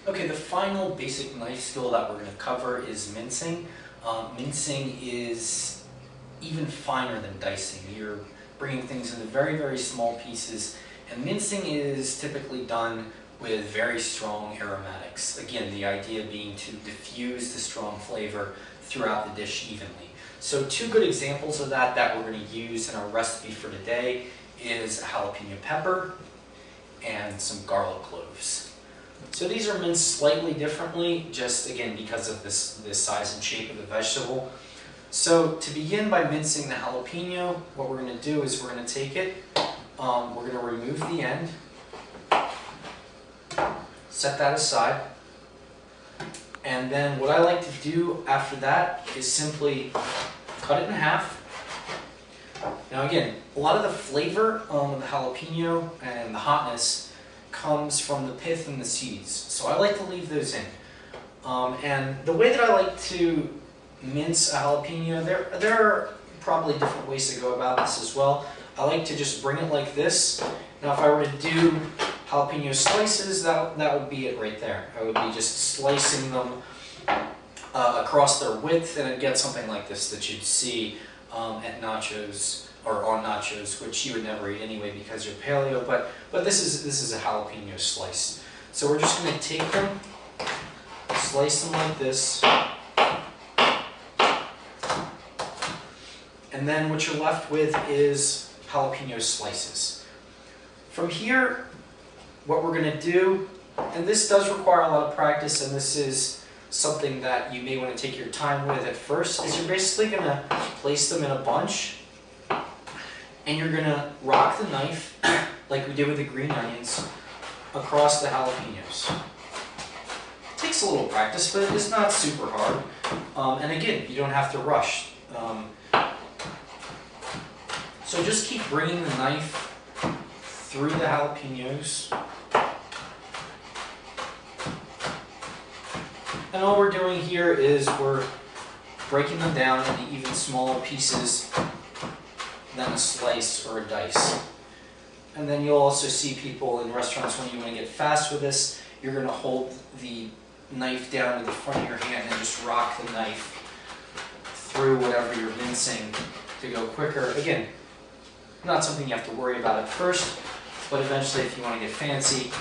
Okay, the final basic knife skill that we're going to cover is mincing. Mincing is even finer than dicing. You're bringing things into very, very small pieces, and mincing is typically done with very strong aromatics. Again, the idea being to diffuse the strong flavor throughout the dish evenly. So two good examples of that we're going to use in our recipe for today is a jalapeno pepper and some garlic cloves. So these are minced slightly differently, just again because of this size and shape of the vegetable. So to begin by mincing the jalapeno, what we're going to do is we're going to take it, we're going to remove the end, set that aside, and then what I like to do after that is simply cut it in half. Now again, a lot of the flavor of the jalapeno and the hotness comes from the pith and the seeds, so I like to leave those in. And the way that I like to mince a jalapeno, there are probably different ways to go about this as well. I like to just bring it like this. Now if I were to do jalapeno slices, that would be it right there. I would be just slicing them across their width, and I'd get something like this that you'd see at nachos or on nachos, which you would never eat anyway because you're paleo, but this is a jalapeno slice. So we're just going to take them, slice them like this, and then what you're left with is jalapeno slices. From here, what we're going to do, and this does require a lot of practice, and this is something that you may want to take your time with at first, is you're basically going to place them in a bunch, and you're going to rock the knife, like we did with the green onions, across the jalapenos. It takes a little practice, but it's not super hard. And again, you don't have to rush. So just keep bringing the knife through the jalapenos. And all we're doing here is we're breaking them down into even smaller pieces than a slice or a dice. And then you'll also see people in restaurants, when you want to get fast with this, you're going to hold the knife down to the front of your hand and just rock the knife through whatever you're mincing to go quicker. Again, not something you have to worry about at first, but eventually if you want to get fancy,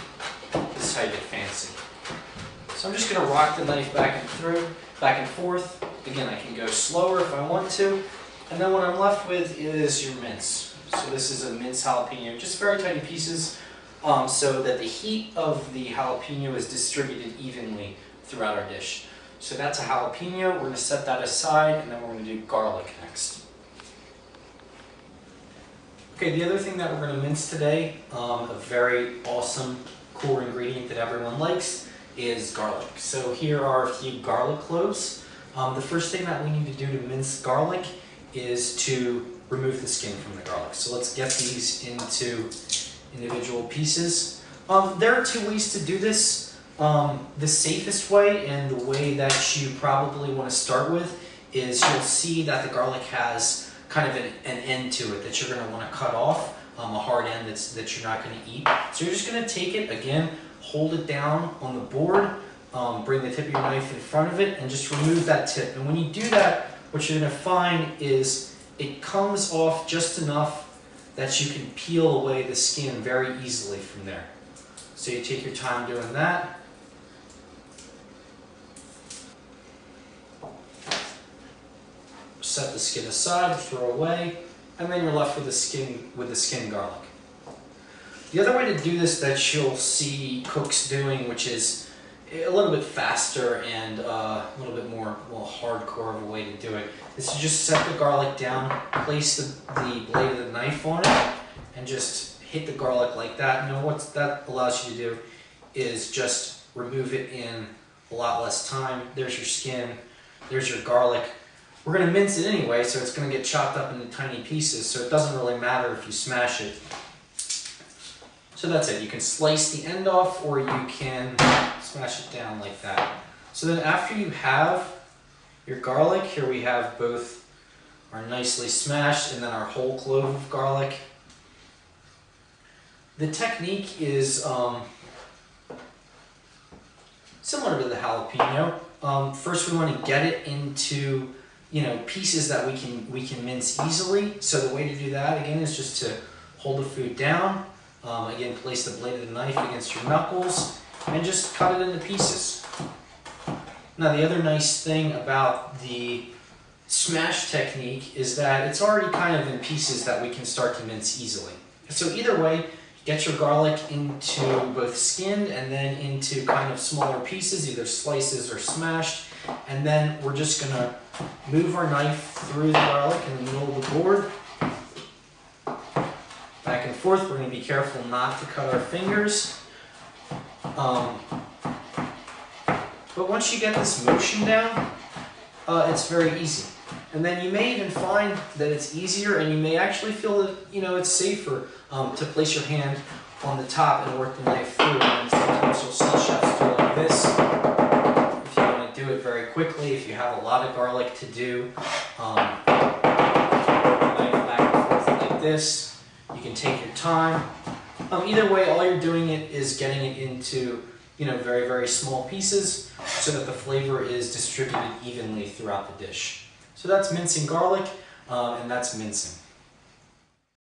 this is how you get fancy. So I'm just going to rock the knife back and forth. Again, I can go slower if I want to. And then what I'm left with is your mince. So this is a minced jalapeno, just very tiny pieces, so that the heat of the jalapeno is distributed evenly throughout our dish. So that's a jalapeno. We're going to set that aside, and then we're going to do garlic next. Okay, the other thing that we're going to mince today, a very awesome, cool ingredient that everyone likes, is garlic. So here are a few garlic cloves. The first thing that we need to do to mince garlic is to remove the skin from the garlic. So let's get these into individual pieces. There are two ways to do this. The safest way, and the way that you probably want to start with, is you'll see that the garlic has kind of an end to it that you're going to want to cut off, a hard end that you're not going to eat. So you're just going to take it, again, hold it down on the board, bring the tip of your knife in front of it, and just remove that tip. And when you do that, what you're going to find is it comes off just enough that you can peel away the skin very easily from there. So you take your time doing that. Set the skin aside, throw away, and then you're left with the skin garlic. The other way to do this that you'll see cooks doing, which is a little bit faster and a little bit more hardcore of a way to do it, is to just set the garlic down, place the blade of the knife on it, and just hit the garlic like that. Now what that allows you to do is just remove it in a lot less time. There's your skin, there's your garlic. We're going to mince it anyway, so it's going to get chopped up into tiny pieces, so it doesn't really matter if you smash it. So that's it. You can slice the end off, or you can smash it down like that. So then after you have your garlic, here we have both our nicely smashed and then our whole clove of garlic. The technique is similar to the jalapeno. First we want to get it into pieces that we can mince easily. So the way to do that again is just to hold the food down. Again, place the blade of the knife against your knuckles and just cut it into pieces. Now the other nice thing about the smash technique is that it's already kind of in pieces that we can start to mince easily. So either way, get your garlic into both skinned and then into kind of smaller pieces, either slices or smashed. And then we're just going to move our knife through the garlic in the middle of the board. Back and forth. We're going to be careful not to cut our fingers. But once you get this motion down, it's very easy. And then you may even find that it's easier, and you may actually feel that it's safer to place your hand on the top and work the knife through. And sometimes you'll see chefs do it like this. If you want to do it very quickly, if you have a lot of garlic to do, work the knife back and forth like this. You can take your time. Either way, all you're doing is getting it into very, very small pieces so that the flavor is distributed evenly throughout the dish. So that's mincing garlic, and that's mincing.